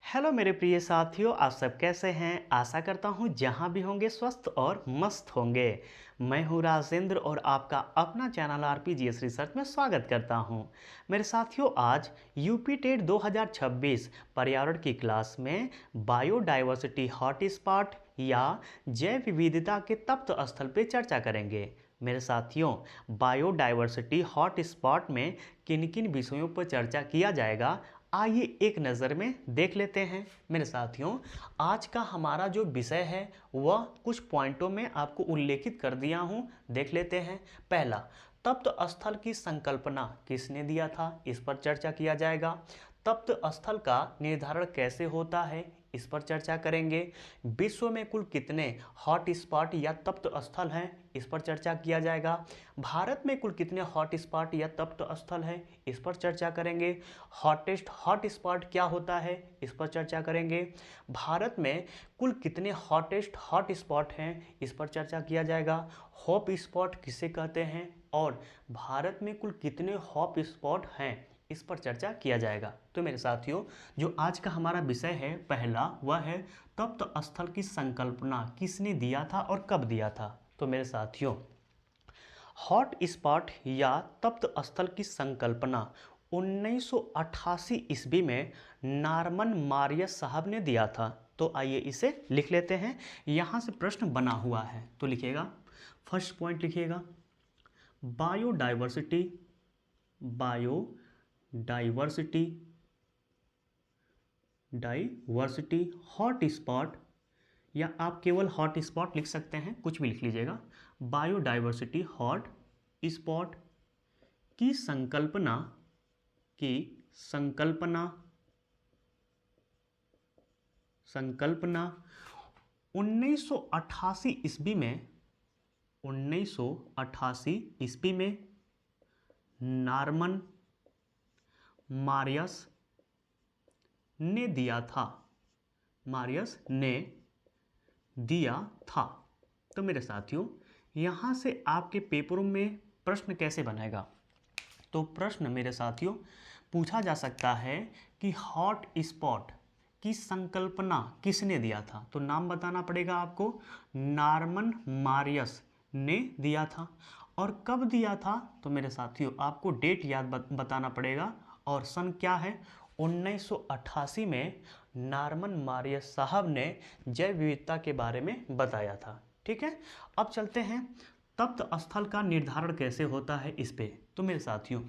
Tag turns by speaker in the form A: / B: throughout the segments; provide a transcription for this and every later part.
A: Hello मेरे प्रिय साथियों, आप सब कैसे हैं। आशा करता हूँ जहाँ भी होंगे स्वस्थ और मस्त होंगे। मैं हूँ राजेंद्र और आपका अपना चैनल आरपीजीएस रिसर्च में स्वागत करता हूँ। मेरे साथियों, आज यूपी टेट 2026 पर्यावरण की क्लास में बायोडाइवर्सिटी हॉटस्पॉट या जैव विविधता के तप्त स्थल पर चर्चा करेंगे। मेरे साथियों, बायोडाइवर्सिटी हॉटस्पॉट में किन किन विषयों पर चर्चा किया जाएगा, आइए एक नज़र में देख लेते हैं। मेरे साथियों, आज का हमारा जो विषय है वह कुछ पॉइंटों में आपको उल्लेखित कर दिया हूँ, देख लेते हैं। पहला, तप्त स्थल की संकल्पना किसने दिया था, इस पर चर्चा किया जाएगा। तप्त स्थल का निर्धारण कैसे होता है, इस पर चर्चा करेंगे। विश्व में कुल कितने हॉट स्पॉट या तप्त स्थल हैं, इस पर चर्चा किया जाएगा। भारत में कुल कितने हॉट स्पॉट या तप्त स्थल हैं, इस पर चर्चा करेंगे। हॉटेस्ट हॉट स्पॉट क्या होता है, इस पर चर्चा करेंगे। भारत में कुल कितने हॉटेस्ट हॉट स्पॉट हैं, इस पर चर्चा किया जाएगा। हॉट स्पॉट किसे कहते हैं और भारत में कुल कितने हॉट स्पॉट हैं, इस पर चर्चा किया जाएगा। तो मेरे साथियों, जो आज का हमारा विषय है पहला, वह है तप्त स्थल की संकल्पना किसने दिया था और कब दिया था। तो मेरे साथियों, हॉट स्पॉट या तप्त स्थल की संकल्पना 1988 ईस्वी में नॉर्मन मारियस साहब ने दिया था। तो आइए इसे लिख लेते हैं। यहाँ से प्रश्न बना हुआ है, तो लिखिएगा। फर्स्ट पॉइंट लिखिएगा, biodiversity biodiversity diversity hot spot, या आप केवल हॉट स्पॉट लिख सकते हैं, कुछ भी लिख लीजिएगा। बायोडाइवर्सिटी हॉट स्पॉट की संकल्पना की संकल्पना संकल्पना 1988 ईस्वी में 1988 ईस्वी में नॉर्मन मारियस ने दिया था। मारियस ने दिया था। तो मेरे साथियों, यहाँ से आपके पेपरों में प्रश्न कैसे बनेगा। तो प्रश्न मेरे साथियों पूछा जा सकता है कि हॉट स्पॉट की संकल्पना किसने दिया था। तो नाम बताना पड़ेगा आपको। नॉर्मन मारियस ने दिया था। और कब दिया था, तो मेरे साथियों आपको डेट याद बताना पड़ेगा। और सन क्या है, 1988 में नॉर्मन मारियस साहब ने जैव विविधता के बारे में बताया था। ठीक है, अब चलते हैं तप्त स्थल का निर्धारण कैसे होता है इस पे। तो मेरे साथियों,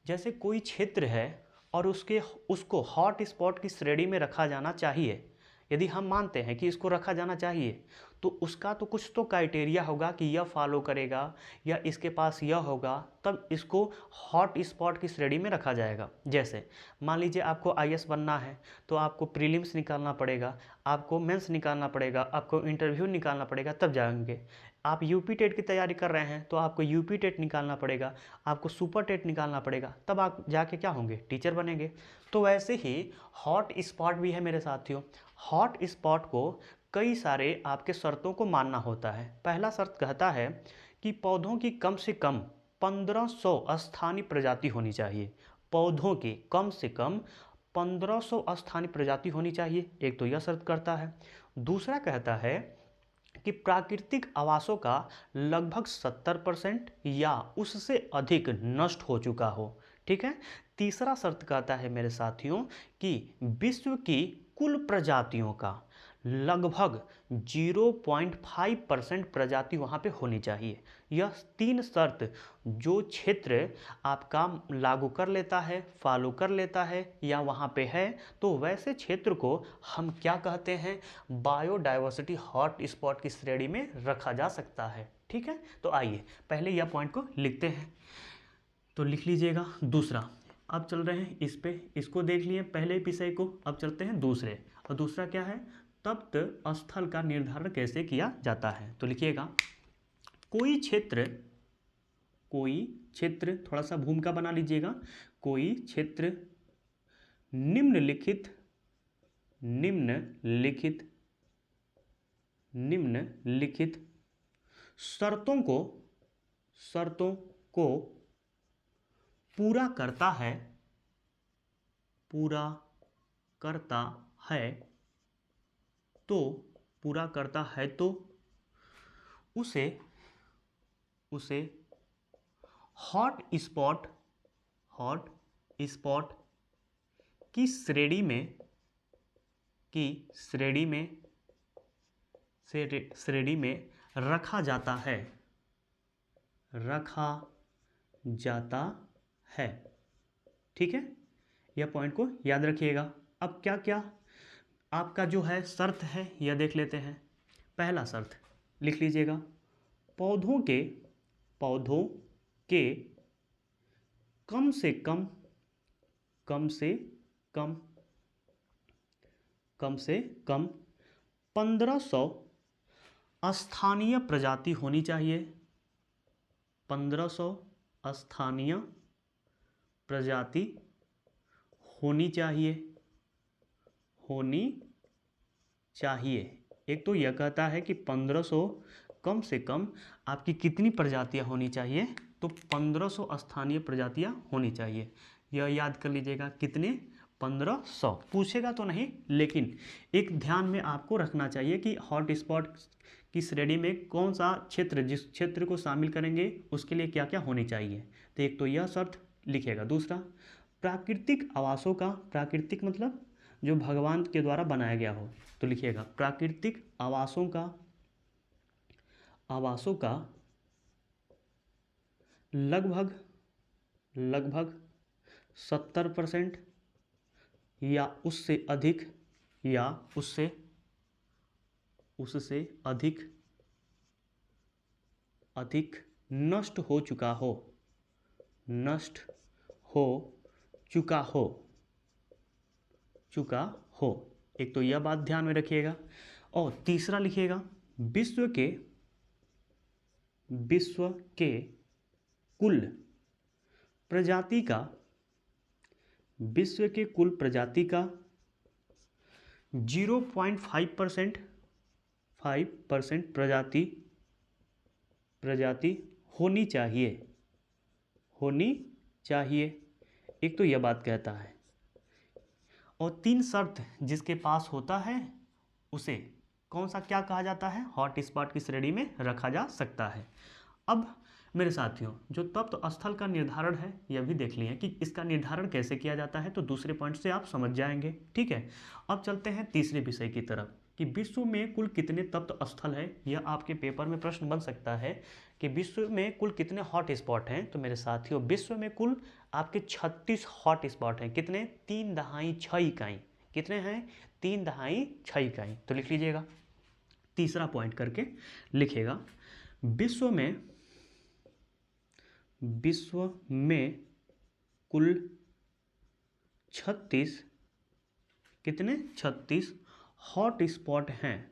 A: जैसे कोई क्षेत्र है और उसको हॉट स्पॉट की श्रेणी में रखा जाना चाहिए, यदि हम मानते हैं कि इसको रखा जाना चाहिए, तो उसका तो कुछ तो क्राइटेरिया होगा कि यह फॉलो करेगा या इसके पास यह होगा, तब इसको हॉट स्पॉट की श्रेणी में रखा जाएगा। जैसे मान लीजिए आपको आईएएस बनना है, तो आपको प्रीलिम्स निकालना पड़ेगा, आपको मेंस निकालना पड़ेगा, आपको इंटरव्यू निकालना पड़ेगा, तब जाएंगे। आप यूपी टेट की तैयारी कर रहे हैं तो आपको यूपी टेट निकालना पड़ेगा, आपको सुपर टेट निकालना पड़ेगा, तब आप जाके क्या होंगे, टीचर बनेंगे। तो वैसे ही हॉट स्पॉट भी है मेरे साथियों। हॉट स्पॉट को कई सारे आपके शर्तों को मानना होता है। पहला शर्त कहता है कि पौधों की कम से कम 1500 स्थानीय प्रजाति होनी चाहिए। पौधों की कम से कम 1500 स्थानीय प्रजाति होनी चाहिए, एक तो यह शर्त करता है। दूसरा कहता है कि प्राकृतिक आवासों का लगभग 70% या उससे अधिक नष्ट हो चुका हो। ठीक है। तीसरा शर्त कहता है मेरे साथियों कि विश्व की कुल प्रजातियों का लगभग 0.5% प्रजाति वहाँ पे होनी चाहिए। यह तीन शर्त जो क्षेत्र आपका लागू कर लेता है, फॉलो कर लेता है या वहाँ पे है, तो वैसे क्षेत्र को हम क्या कहते हैं, बायोडाइवर्सिटी हॉट स्पॉट की श्रेणी में रखा जा सकता है। ठीक है, तो आइए पहले यह पॉइंट को लिखते हैं। तो लिख लीजिएगा दूसरा। अब चल रहे हैं इस पे, इसको देख लिए पहले विषय को, अब चलते हैं दूसरे। और दूसरा क्या है, तप्त स्थल का निर्धारण कैसे किया जाता है। तो लिखिएगा, कोई क्षेत्र थोड़ा सा भूमिका बना लीजिएगा। कोई क्षेत्र निम्नलिखित शर्तों को पूरा करता है तो, पूरा करता है तो उसे हॉट स्पॉट की श्रेणी में रखा जाता है। ठीक है, यह पॉइंट को याद रखिएगा। अब क्या क्या आपका जो है शर्त है यह देख लेते हैं। पहला शर्त लिख लीजिएगा, पौधों के कम से कम 1500 स्थानीय प्रजाति होनी चाहिए। 1500 स्थानीय प्रजाति होनी चाहिए। एक तो यह कहता है कि 1500 कम से कम आपकी कितनी प्रजातियां होनी चाहिए, तो 1500 स्थानीय प्रजातियां होनी चाहिए। यह याद कर लीजिएगा, कितने, 1500। पूछेगा तो नहीं, लेकिन एक ध्यान में आपको रखना चाहिए कि हॉट स्पॉट की श्रेणी में कौन सा क्षेत्र, जिस क्षेत्र को शामिल करेंगे उसके लिए क्या क्या होनी चाहिए। तो एक तो यह शर्त लिखेगा। दूसरा, प्राकृतिक आवासों का, प्राकृतिक मतलब जो भगवान के द्वारा बनाया गया हो, तो लिखिएगा प्राकृतिक आवासों का लगभग 70% या उससे अधिक नष्ट हो चुका हो। एक तो यह बात ध्यान में रखिएगा। और तीसरा लिखिएगा, विश्व के कुल प्रजाति का 0.5% प्रजाति होनी चाहिए। एक तो यह बात कहता है। और 3 शर्त जिसके पास होता है उसे कौन सा क्या कहा जाता है, हॉट स्पॉट की श्रेणी में रखा जा सकता है। अब मेरे साथियों, जो तप्त स्थल का निर्धारण है यह भी देख लिए कि इसका निर्धारण कैसे किया जाता है, तो दूसरे पॉइंट से आप समझ जाएंगे। ठीक है, अब चलते हैं तीसरे विषय की तरफ कि विश्व में कुल कितने तप्त स्थल है। यह आपके पेपर में प्रश्न बन सकता है कि विश्व में कुल कितने हॉट स्पॉट हैं। तो मेरे साथियों, विश्व में कुल आपके 36 हॉट स्पॉट हैं। कितने, 3.6 इकाई। कितने हैं, 3.6 इकाई। तो लिख लीजिएगा, तीसरा पॉइंट करके लिखेगा, विश्व में कुल 36 कितने, 36 हॉट स्पॉट हैं।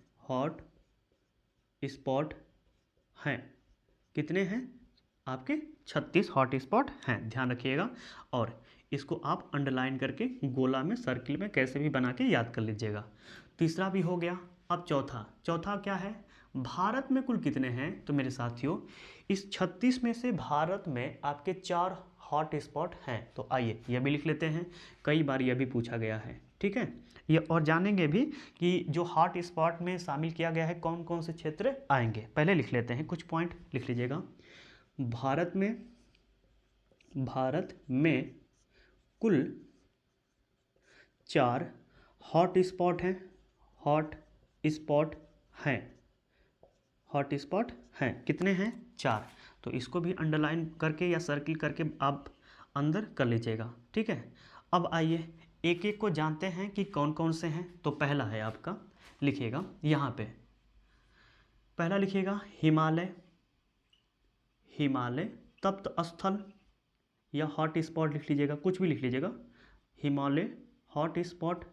A: कितने हैं आपके, 36 हॉट स्पॉट हैं। ध्यान रखिएगा। और इसको आप अंडरलाइन करके गोला में, सर्किल में कैसे भी बना के याद कर लीजिएगा। तीसरा भी हो गया। अब चौथा क्या है, भारत में कुल कितने हैं। तो मेरे साथियों, इस 36 में से भारत में आपके 4 हॉट स्पॉट हैं। तो आइए यह भी लिख लेते हैं, कई बार यह भी पूछा गया है। ठीक है, ये और जानेंगे भी कि जो हॉट स्पॉट में शामिल किया गया है कौन कौन से क्षेत्र आएंगे। पहले लिख लेते हैं, कुछ पॉइंट लिख लीजिएगा। भारत में कुल 4 हॉट स्पॉट हैं। कितने हैं, 4। तो इसको भी अंडरलाइन करके या सर्किल करके आप अंदर कर लीजिएगा। ठीक है, अब आइए एक एक को जानते हैं कि कौन कौन से हैं। तो पहला है आपका, लिखिएगा यहाँ पे, पहला लिखिएगा हिमालय तप्त स्थल या हॉट स्पॉट लिख लीजिएगा, कुछ भी लिख लीजिएगा, हिमालय हॉट स्पॉट।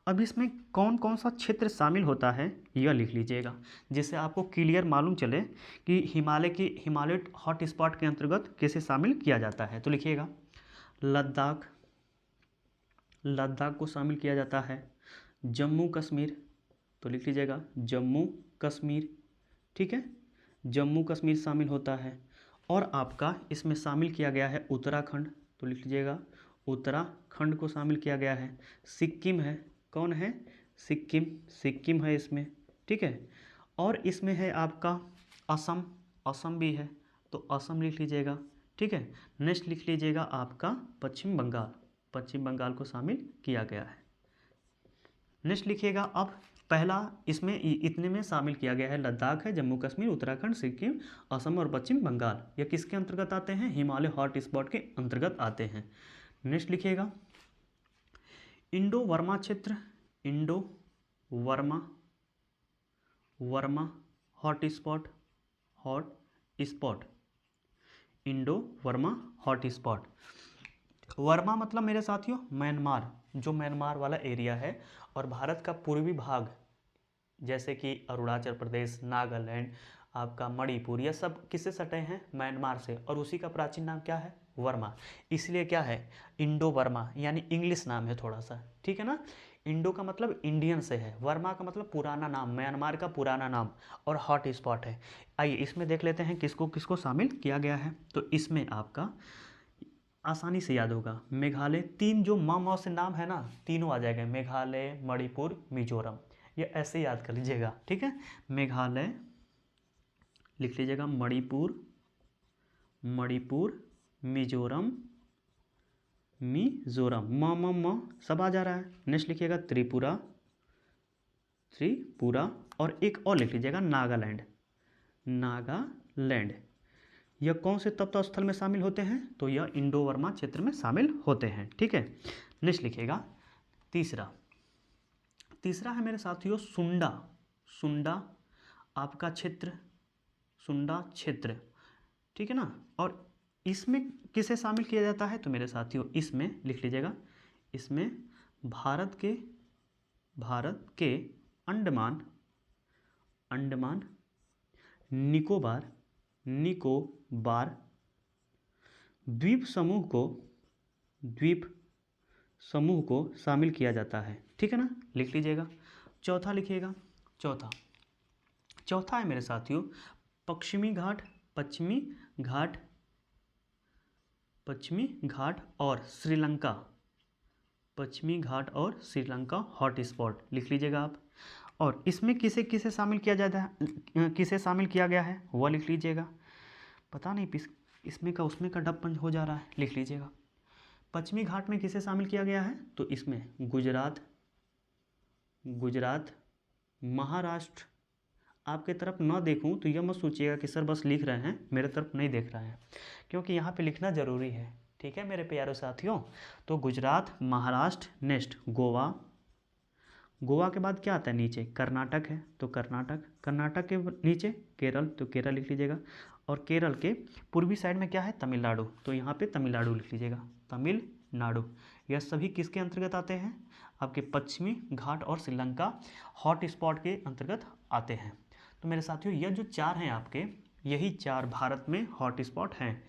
A: अब इसमें कौन कौन सा क्षेत्र शामिल होता है यह लिख लीजिएगा, जिससे आपको क्लियर मालूम चले कि हिमालय हॉट स्पॉट के अंतर्गत कैसे शामिल किया जाता है। तो लिखिएगा, लद्दाख को शामिल किया जाता है। जम्मू कश्मीर, तो लिख लीजिएगा जम्मू कश्मीर। ठीक है, जम्मू कश्मीर शामिल होता है। और आपका इसमें शामिल किया गया है उत्तराखंड, तो लिख लीजिएगा उत्तराखंड को शामिल किया गया है। सिक्किम है, कौन है? सिक्किम, सिक्किम है इसमें, ठीक है। और इसमें है आपका असम, असम भी है, तो असम लिख लीजिएगा, ठीक है। नेक्स्ट लिख लीजिएगा आपका पश्चिम बंगाल, पश्चिम बंगाल को शामिल किया गया है। नेक्स्ट लिखिएगा अब पहला इसमें इतने में शामिल किया गया है, लद्दाख है, जम्मू कश्मीर, उत्तराखंड, सिक्किम, असम और पश्चिम बंगाल, ये किसके अंतर्गत आते हैं? हिमालय हॉट स्पॉट के अंतर्गत आते हैं। नेक्स्ट लिखिएगा इंडो वर्मा क्षेत्र, Indo Verma, Verma hot spot, hot spot, Indo Verma hot spot. Verma मतलब मेरे साथियों म्यांमार, जो म्यांमार वाला एरिया है, और भारत का पूर्वी भाग जैसे कि अरुणाचल प्रदेश, नागालैंड, आपका मणिपुर, यह सब किससे सटे हैं? म्यांमार से, और उसी का प्राचीन नाम क्या है? वर्मा। इसलिए क्या है? इंडो वर्मा, यानी इंग्लिश नाम है थोड़ा सा, ठीक है ना। इंडो का मतलब इंडियन से है, वर्मा का मतलब पुराना नाम, म्यांमार का पुराना नाम, और हॉट स्पॉट है। आइए इसमें देख लेते हैं किसको किसको शामिल किया गया है। तो इसमें आपका आसानी से याद होगा, मेघालय, तीन जो माँ से नाम है ना, तीनों आ जाएगा, मेघालय, मणिपुर, मिजोरम, ये ऐसे याद कर लीजिएगा, ठीक है। मेघालय लिख लीजिएगा, मणिपुर, मणिपुर, मिजोरम, मिजोरम, म सब आ जा रहा है। नेक्स्ट लिखिएगा त्रिपुरा, त्रिपुरा, और एक और लिख लीजिएगा नागालैंड, नागालैंड। यह कौन से तत्व स्थल में शामिल होते हैं? तो यह इंडो वर्मा क्षेत्र में शामिल होते हैं, ठीक है। नेक्स्ट लिखिएगा तीसरा, तीसरा है मेरे साथियों सुंडा, सुंडा आपका क्षेत्र, सुंडा क्षेत्र, ठीक है ना। और इसमें किसे शामिल किया जाता है? तो मेरे साथियों इसमें लिख लीजिएगा, इसमें भारत के अंडमान, अंडमान निकोबार, निकोबार द्वीप समूह को, द्वीप समूह को शामिल किया जाता है, ठीक है ना, लिख लीजिएगा। चौथा लिखिएगा, चौथा, चौथा है मेरे साथियों पश्चिमी घाट, पश्चिमी घाट, पश्चिमी घाट और श्रीलंका, पश्चिमी घाट और श्रीलंका हॉट स्पॉट, लिख लीजिएगा आप। और इसमें किसे किसे शामिल किया जाता है, किसे शामिल किया गया है वह लिख लीजिएगा। पता नहीं इसमें का उसमें का डब्बन हो जा रहा है, लिख लीजिएगा। पश्चिमी घाट में किसे शामिल किया गया है? तो इसमें गुजरात, गुजरात, महाराष्ट्र, आपके तरफ ना देखूं तो यह मत सोचिएगा कि सर बस लिख रहे हैं, मेरे तरफ नहीं देख रहे हैं, क्योंकि यहाँ पे लिखना ज़रूरी है, ठीक है मेरे प्यारे साथियों। तो गुजरात, महाराष्ट्र, नेक्स्ट गोवा, गोवा के बाद क्या आता है नीचे? कर्नाटक है, तो कर्नाटक, कर्नाटक के नीचे केरल, तो केरल लिख लीजिएगा। और केरल के पूर्वी साइड में क्या है? तमिलनाडु, तो यहाँ पे तमिलनाडु लिख लीजिएगा, तमिलनाडु। यह सभी किसके अंतर्गत आते हैं? आपके पश्चिमी घाट और श्रीलंका हॉट स्पॉट के अंतर्गत आते हैं। तो मेरे साथियों यह जो चार हैं आपके, यही चार भारत में हॉट स्पॉट हैं।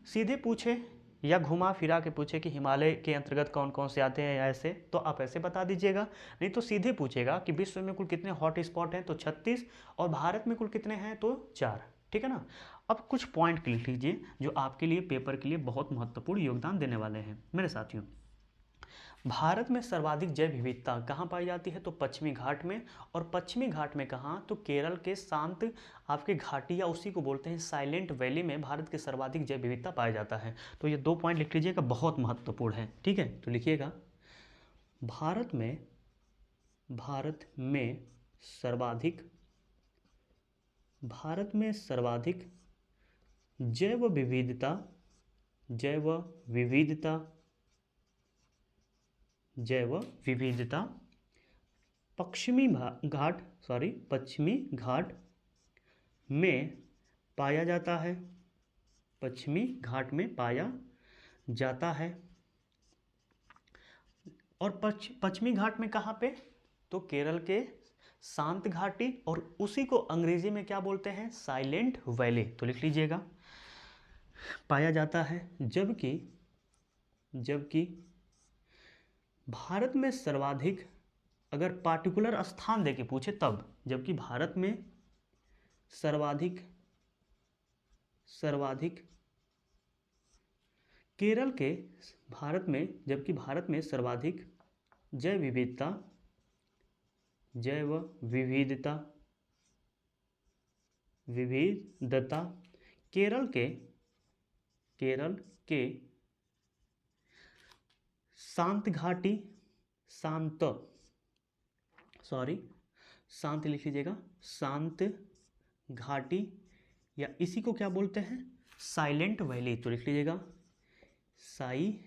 A: सीधे पूछे या घुमा फिरा के पूछे कि हिमालय के अंतर्गत कौन कौन से आते हैं, या ऐसे, तो आप ऐसे बता दीजिएगा। नहीं तो सीधे पूछेगा कि विश्व में कुल कितने हॉट स्पॉट हैं, तो 36, और भारत में कुल कितने हैं, तो 4, ठीक है ना। अब कुछ पॉइंट लिख लीजिए जो आपके लिए पेपर के लिए बहुत महत्वपूर्ण योगदान देने वाले हैं मेरे साथियों। भारत में सर्वाधिक जैव विविधता कहाँ पाई जाती है? तो पश्चिमी घाट में। और पश्चिमी घाट में कहाँ? तो केरल के शांत आपके घाटी, या उसी को बोलते हैं साइलेंट वैली में भारत के सर्वाधिक जैव विविधता पाया जाता है। तो ये 2 पॉइंट लिख लीजिएगा, बहुत महत्वपूर्ण है, ठीक है। तो लिखिएगा भारत में सर्वाधिक जैव विविधता, जैव विविधता, जैव विविधता पश्चिमी घाट में पाया जाता है, पश्चिमी घाट में पाया जाता है। और पश्चिमी घाट में कहाँ पे? तो केरल के शांत घाटी, और उसी को अंग्रेजी में क्या बोलते हैं? साइलेंट वैली, तो लिख लीजिएगा पाया जाता है। जबकि भारत में सर्वाधिक, अगर पार्टिकुलर स्थान देके पूछे तब, जबकि भारत में सर्वाधिक केरल के, भारत में, जबकि भारत में सर्वाधिक जैव विविधता जैव विविधता, विविधता। केरल के शांत घाटी, शांत लिख लीजिएगा, शांत घाटी, या इसी को क्या बोलते हैं, साइलेंट वैली, तो लिख लीजिएगा साइलेंट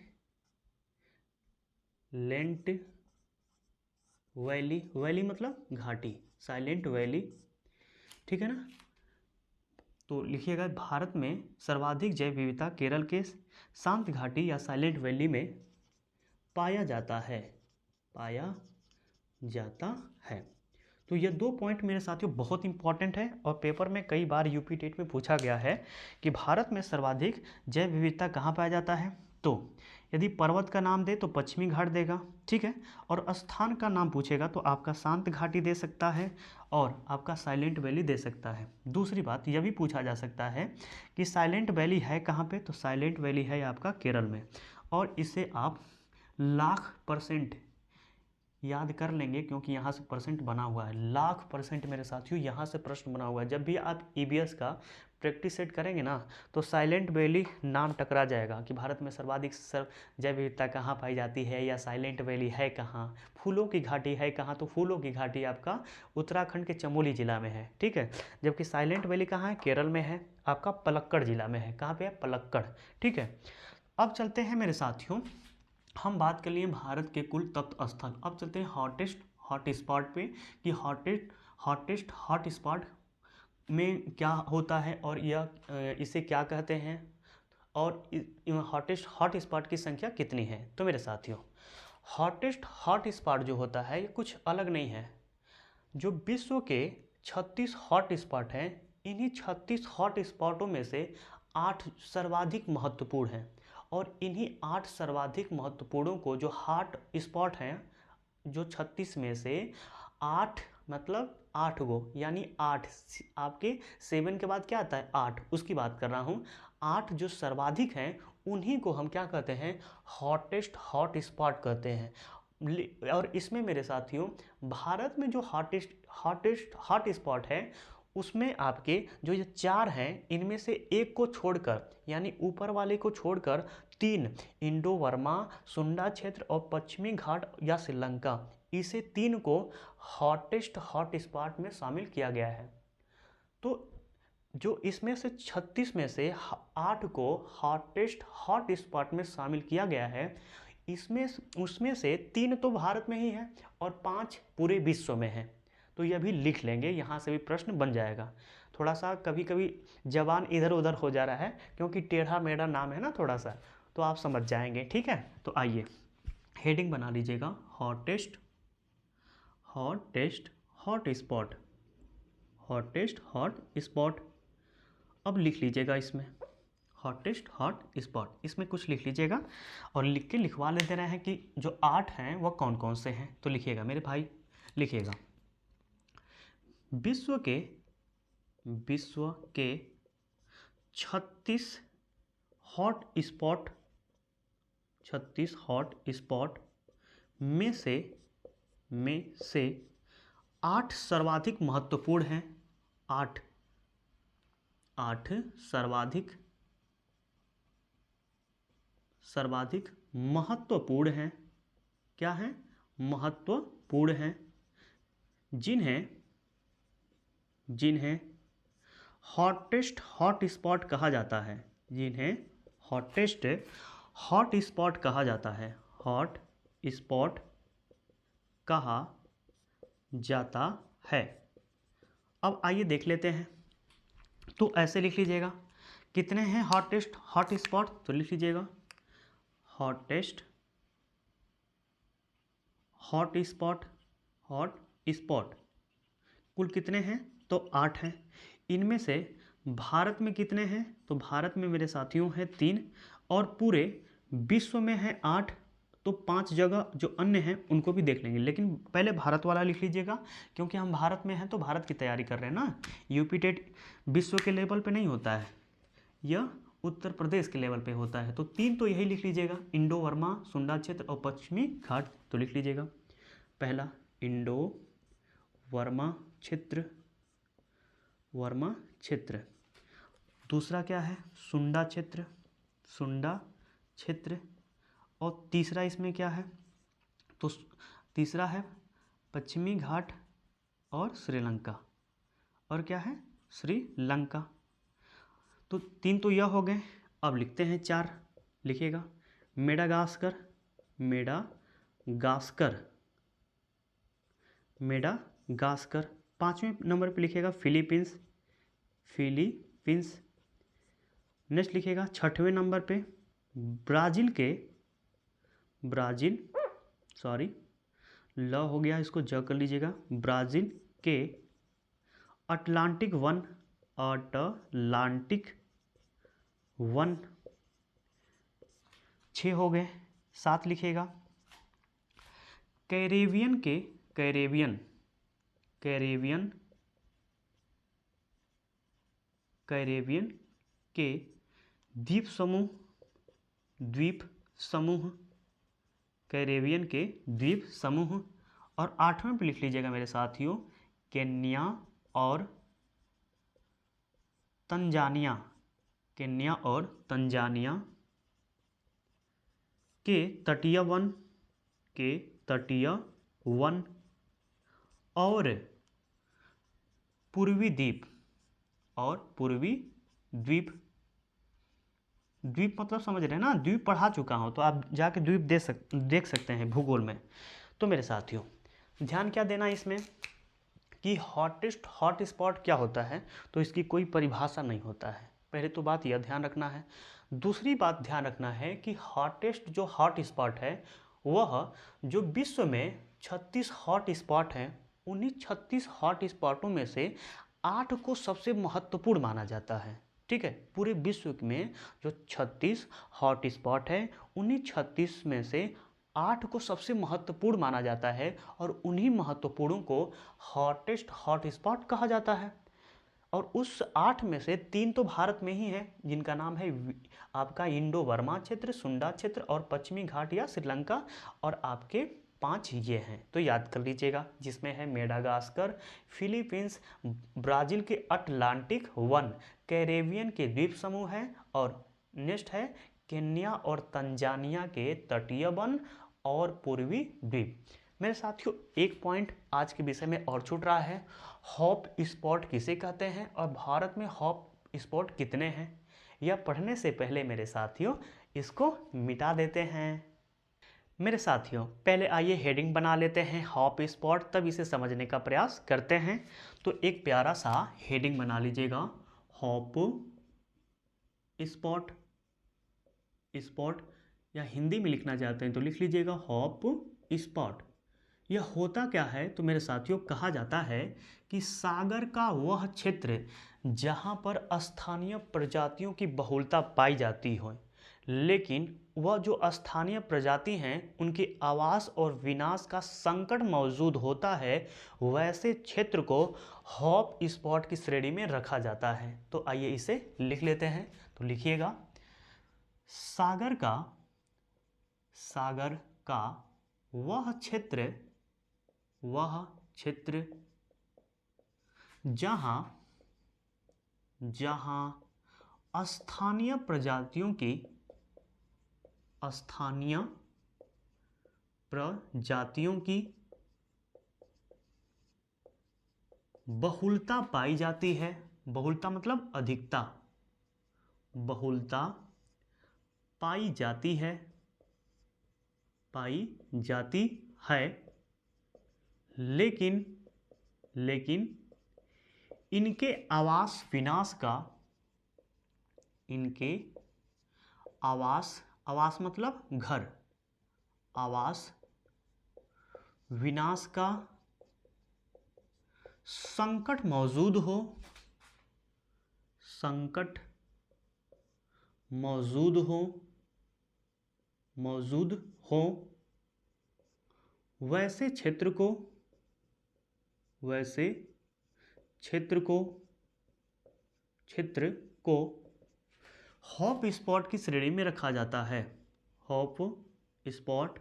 A: वैली, वैली मतलब घाटी, साइलेंट वैली, ठीक है ना। तो लिखिएगा भारत में सर्वाधिक जैव विविधता केरल के शांत घाटी या साइलेंट वैली में पाया जाता है, पाया जाता है। तो ये 2 पॉइंट मेरे साथियों बहुत इंपॉर्टेंट है और पेपर में कई बार यूपी टेट में पूछा गया है कि भारत में सर्वाधिक जैव विविधता कहाँ पाया जाता है। तो यदि पर्वत का नाम दे तो पश्चिमी घाट देगा, ठीक है, और स्थान का नाम पूछेगा तो आपका शांत घाटी दे सकता है और आपका साइलेंट वैली दे सकता है। दूसरी बात यह भी पूछा जा सकता है कि साइलेंट वैली है कहाँ पे, तो साइलेंट वैली है आपका केरल में, और इसे आप 1,00,000% याद कर लेंगे क्योंकि यहाँ से परसेंट बना हुआ है, 1,00,000% मेरे साथियों यहाँ से प्रश्न बना हुआ है। जब भी आप ईबीएस का प्रैक्टिस सेट करेंगे ना तो साइलेंट वैली नाम टकरा जाएगा कि भारत में सर्वाधिक जैव विविधता कहाँ पाई जाती है, या साइलेंट वैली है कहाँ, फूलों की घाटी है कहाँ, तो फूलों की घाटी आपका उत्तराखंड के चमोली जिला में है, ठीक है, जबकि साइलेंट वैली कहाँ है, केरल में है, आपका पलक्कड़ जिला में है। कहाँ पे है, पलक्कड़, ठीक है। अब चलते हैं मेरे साथियों, हम बात कर लिए भारत के कुल तप्त स्थल। अब चलते हैं हॉट स्पॉट पे कि हॉटेस्ट हॉट स्पॉट में क्या होता है और यह इसे क्या कहते हैं, और हॉटेस्ट हॉट स्पॉट की संख्या कितनी है। तो मेरे साथियों हॉटेस्ट हॉट स्पॉट जो होता है ये कुछ अलग नहीं है, जो विश्व के 36 हॉट स्पॉट हैं, इन्हीं 36 हॉट स्पॉटों में से 8 सर्वाधिक महत्वपूर्ण हैं, और इन्हीं 8 सर्वाधिक महत्वपूर्णों को जो हॉट स्पॉट हैं, जो 36 में से 8 मतलब 8 गो, यानी 8 आपके 7 के बाद क्या आता है 8, उसकी बात कर रहा हूँ। 8 जो सर्वाधिक हैं उन्हीं को हम क्या कहते हैं, हॉटेस्ट हॉट स्पॉट कहते हैं। और इसमें मेरे साथियों भारत में जो हॉटेस्ट हॉट स्पॉट है उसमें आपके जो ये 4 हैं इनमें से एक को छोड़कर, यानी ऊपर वाले को छोड़कर 3 इंडो वर्मा, सुंडा क्षेत्र और पश्चिमी घाट या श्रीलंका, इसे 3 को हॉटेस्ट हॉट स्पॉट में शामिल किया गया है। तो जो इसमें से 36 में से 8 को हॉटेस्ट हॉट स्पॉट में शामिल किया गया है, इसमें उसमें से 3 तो भारत में ही है और 5 पूरे विश्व में है। तो यह भी लिख लेंगे, यहाँ से भी प्रश्न बन जाएगा। थोड़ा सा कभी कभी जबान इधर उधर हो जा रहा है क्योंकि टेढ़ा मेढ़ा नाम है ना थोड़ा सा, तो आप समझ जाएंगे, ठीक है। तो आइए हेडिंग बना लीजिएगा, hottest hot spot, hottest hot spot. अब लिख लीजिएगा इसमें हॉटेस्ट हॉट स्पॉट, इसमें कुछ लिख लीजिएगा और लिख के लिखवा लेते रहे हैं कि जो 8 हैं वह कौन कौन से हैं। तो लिखिएगा मेरे भाई, लिखिएगा विश्व के 36 हॉट स्पॉट, 36 हॉट स्पॉट में से 8 सर्वाधिक महत्वपूर्ण हैं, 8 सर्वाधिक महत्वपूर्ण हैं, क्या हैं, महत्वपूर्ण हैं, जिन्हें हॉटेस्ट हॉट स्पॉट कहा जाता है, जिन्हें हॉटेस्ट हॉट स्पॉट कहा जाता है, हॉट स्पॉट कहा जाता है। अब आइए देख लेते हैं, तो ऐसे लिख लीजिएगा कितने हैं हॉटेस्ट हॉट स्पॉट, तो लिख लीजिएगा हॉटेस्ट हॉट स्पॉट कुल कितने हैं, तो 8 हैं। इनमें से भारत में कितने हैं, तो भारत में मेरे साथियों हैं 3 और पूरे विश्व में है 8, तो 5 जगह जो अन्य हैं उनको भी देख लेंगे, लेकिन पहले भारत वाला लिख लीजिएगा क्योंकि हम भारत में हैं तो भारत की तैयारी कर रहे हैं ना। यूपी टेट विश्व के लेवल पे नहीं होता है, यह उत्तर प्रदेश के लेवल पे होता है। तो 3 तो यही लिख लीजिएगा, इंडो वर्मा, सुंडा क्षेत्र और पश्चिमी घाट। तो लिख लीजिएगा पहला इंडो वर्मा क्षेत्र, वर्मा क्षेत्र। दूसरा क्या है? सुंडा क्षेत्र, सुंडा क्षेत्र। और तीसरा इसमें क्या है? तो तीसरा है पश्चिमी घाट और श्रीलंका। और क्या है? श्रीलंका। तो 3 तो यह हो गए। अब लिखते हैं 4। लिखिएगा मेडागास्कर, मेडागास्कर, मेडागास्कर। 5वें नंबर पे लिखिएगा फिलीपींस, फिलीपींस। नेक्स्ट लिखिएगा 6वें नंबर पे ब्राज़ील के, ब्राज़ील, सॉरी ल हो गया, इसको ज कर लीजिएगा, ब्राज़ील के अटलांटिक वन, अटलांटिक वन। 6 हो गए। 7 लिखिएगा कैरेबियन के, कैरेबियन, कैरेबियन, कैरेबियन के द्वीप समूह, द्वीप समूह, कैरेबियन के द्वीप समूह। और 8वें पे लिख लीजिएगा मेरे साथियों केन्या और तंजानिया, केन्या और तंजानिया के तटीय वन, के तटीय वन और पूर्वी द्वीप, और पूर्वी द्वीप। द्वीप मतलब समझ रहे हैं ना, द्वीप पढ़ा चुका हूँ तो आप जाके द्वीप देख सकते हैं भूगोल में। तो मेरे साथियों ध्यान क्या देना इसमें कि हॉटेस्ट हॉट स्पॉट क्या होता है, तो इसकी कोई परिभाषा नहीं होता है। पहले तो बात यह ध्यान रखना है। दूसरी बात ध्यान रखना है कि हॉटेस्ट जो हॉट स्पॉट है वह जो विश्व में 36 हॉट स्पॉट हैं, उन्हीं 36 हॉट स्पॉटों में से 8 को सबसे महत्वपूर्ण माना जाता है। ठीक है, पूरे विश्व में जो 36 हॉट स्पॉट है उन्हीं 36 में से 8 को सबसे महत्वपूर्ण माना जाता है और उन्हीं महत्वपूर्ण को हॉटेस्ट हॉट स्पॉट कहा जाता है। और उस 8 में से 3 तो भारत में ही है, जिनका नाम है आपका इंडो बर्मा क्षेत्र, सुंडा क्षेत्र और पश्चिमी घाट या श्रीलंका। और आपके 5 ये हैं, तो याद कर लीजिएगा, जिसमें है मेडागास्कर, फिलीपींस, ब्राज़ील के अटलांटिक वन, कैरेबियन के द्वीप समूह है, और नेक्स्ट है केन्या और तंजानिया के तटीय वन और पूर्वी द्वीप। मेरे साथियों एक पॉइंट आज के विषय में और छूट रहा है, हॉट स्पॉट किसे कहते हैं और भारत में हॉट स्पॉट कितने हैं। यह पढ़ने से पहले मेरे साथियों इसको मिटा देते हैं। मेरे साथियों पहले आइए हेडिंग बना लेते हैं हॉट स्पॉट, तब इसे समझने का प्रयास करते हैं। तो एक प्यारा सा हेडिंग बना लीजिएगा, हॉट स्पॉट, स्पॉट, या हिंदी में लिखना चाहते हैं तो लिख लीजिएगा हॉट स्पॉट। यह होता क्या है, तो मेरे साथियों कहा जाता है कि सागर का वह क्षेत्र जहाँ पर स्थानीय प्रजातियों की बहुलता पाई जाती हो, लेकिन वह जो स्थानीय प्रजाति हैं उनके आवास और विनाश का संकट मौजूद होता है, वैसे क्षेत्र को हॉट स्पॉट की श्रेणी में रखा जाता है। तो आइए इसे लिख लेते हैं। तो लिखिएगा सागर का, सागर का वह क्षेत्र, वह क्षेत्र जहाँ, जहाँ स्थानीय प्रजातियों की, स्थानीय प्रजातियों की बहुलता पाई जाती है। बहुलता मतलब अधिकता, बहुलता पाई जाती है, पाई जाती है, लेकिन, लेकिन इनके आवास विनाश का, इनके आवास, आवास मतलब घर, आवास विनाश का संकट मौजूद हो, संकट मौजूद हो, मौजूद हो, वैसे क्षेत्र को, वैसे क्षेत्र को, क्षेत्र को हॉट स्पॉट की श्रेणी में रखा जाता है। हॉट स्पॉट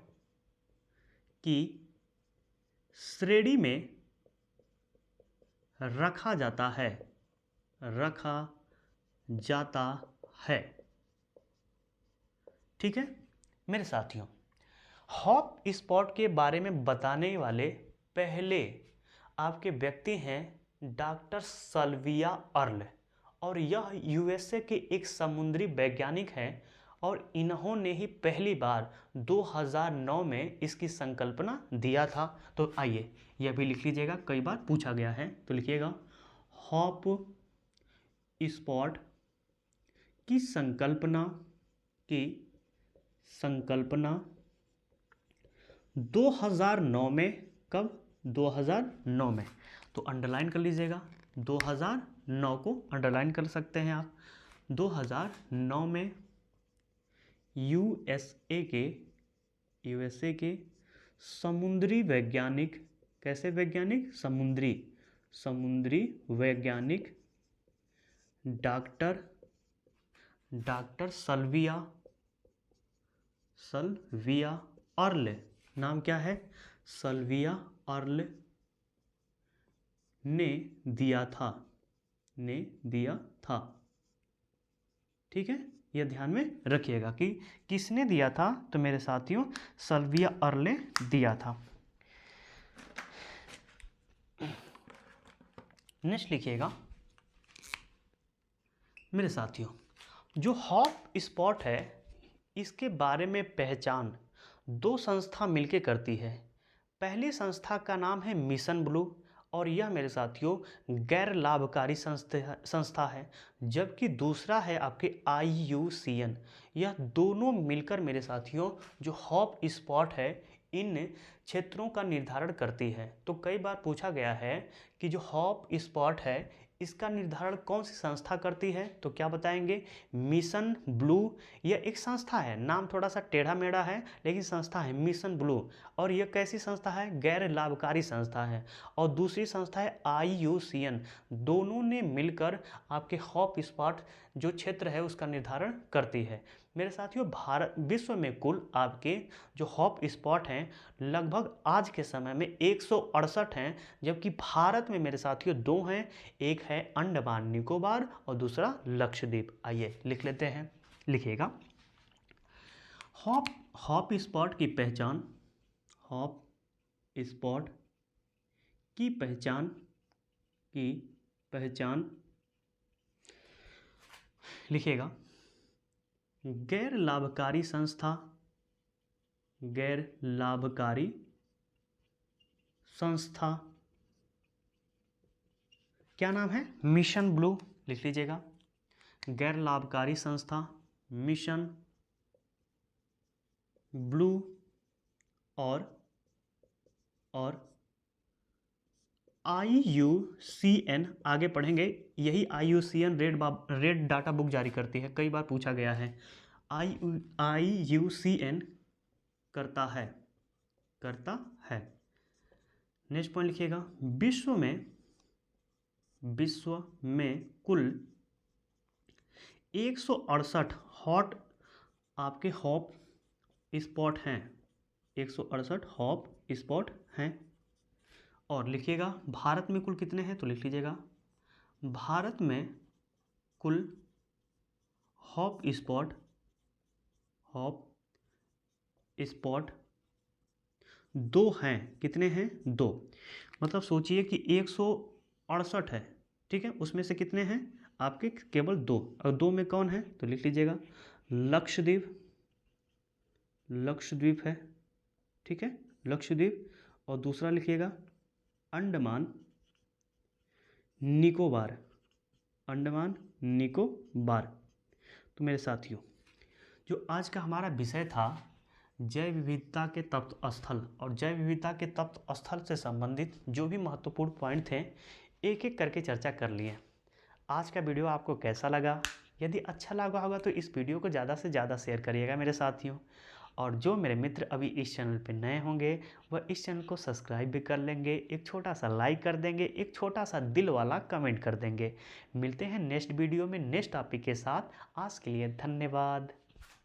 A: की श्रेणी में रखा जाता है, रखा जाता है। ठीक है मेरे साथियों, हॉप स्पॉट के बारे में बताने वाले पहले आपके व्यक्ति हैं डॉक्टर सल्विया अर्ल, और यह यूएसए के एक समुद्री वैज्ञानिक हैं और इन्होंने ही पहली बार 2009 में इसकी संकल्पना दिया था। तो आइए यह भी लिख लीजिएगा, कई बार पूछा गया है, तो लिखिएगा हॉप स्पॉट की संकल्पना 2009 में, कब? 2009 में। तो अंडरलाइन कर लीजिएगा, 2009 को अंडरलाइन कर सकते हैं आप। 2009 में यूएसए के समुद्री वैज्ञानिक, कैसे वैज्ञानिक? समुद्री वैज्ञानिक डॉक्टर सल्विया अर्ल, नाम क्या है? सल्विया अर्ल ने दिया था। ठीक है, यह ध्यान में रखिएगा कि किसने दिया था, तो मेरे साथियों सल्विया अर्ल ने दिया था। नेक्स्ट लिखिएगा मेरे साथियों, जो हॉप स्पॉट है इसके बारे में पहचान 2 संस्था मिलकर करती है। पहली संस्था का नाम है मिशन ब्लू, और यह मेरे साथियों गैर लाभकारी संस्था है, जबकि दूसरा है आपके IUCN। यह दोनों मिलकर मेरे साथियों जो हॉप स्पॉट है इन क्षेत्रों का निर्धारण करती है। तो कई बार पूछा गया है कि जो हॉप स्पॉट है इसका निर्धारण कौन सी संस्था करती है, तो क्या बताएंगे? Mission blue. यह एक संस्था है, नाम थोड़ा सा टेढ़ा मेढ़ा है लेकिन संस्था है मिशन ब्लू, और यह कैसी संस्था है? गैर लाभकारी संस्था है। और दूसरी संस्था है IUCN। दोनों ने मिलकर आपके हॉप स्पॉट जो क्षेत्र है उसका निर्धारण करती है। मेरे साथियों विश्व में कुल आपके जो हॉप स्पॉट हैं लगभग आज के समय में 168 हैं, जबकि भारत में मेरे साथियों 2 हैं, एक है अंडमान निकोबार और दूसरा लक्षद्वीप। आइए लिख लेते हैं, लिखिएगा हॉप स्पॉट की पहचान, हॉप स्पॉट की पहचान लिखिएगा गैर लाभकारी संस्था क्या नाम है? मिशन ब्लू, लिख लीजिएगा गैर लाभकारी संस्था मिशन ब्लू, और IUCN आगे पढ़ेंगे, यही IUCN रेड डाटा बुक जारी करती है, कई बार पूछा गया है। IUCN करता है। नेक्स्ट पॉइंट लिखिएगा विश्व में कुल 168 आपके हॉप स्पॉट हैं, 168 हॉप स्पॉट हैं। और लिखिएगा भारत में कुल कितने हैं, तो लिख लीजिएगा भारत में कुल हॉप स्पॉट 2 हैं। कितने हैं? 2। मतलब सोचिए कि 168 है, ठीक है, उसमें से कितने हैं आपके? केवल 2। और 2 में कौन है, तो लिख लीजिएगा लक्षद्वीप है, ठीक है, लक्षद्वीप। और दूसरा लिखिएगा अंडमान निकोबार। तो मेरे साथियों जो आज का हमारा विषय था जैव विविधता के तत्व स्थल, और जैव विविधता के तत्व स्थल से संबंधित जो भी महत्वपूर्ण पॉइंट थे एक एक करके चर्चा कर लिए। आज का वीडियो आपको कैसा लगा? यदि अच्छा लगा होगा तो इस वीडियो को ज़्यादा से ज़्यादा शेयर करिएगा मेरे साथियों। और जो मेरे मित्र अभी इस चैनल पे नए होंगे वह इस चैनल को सब्सक्राइब भी कर लेंगे, एक छोटा सा लाइक कर देंगे, एक छोटा सा दिल वाला कमेंट कर देंगे। मिलते हैं नेक्स्ट वीडियो में नेक्स्ट टॉपिक के साथ। आज के लिए धन्यवाद।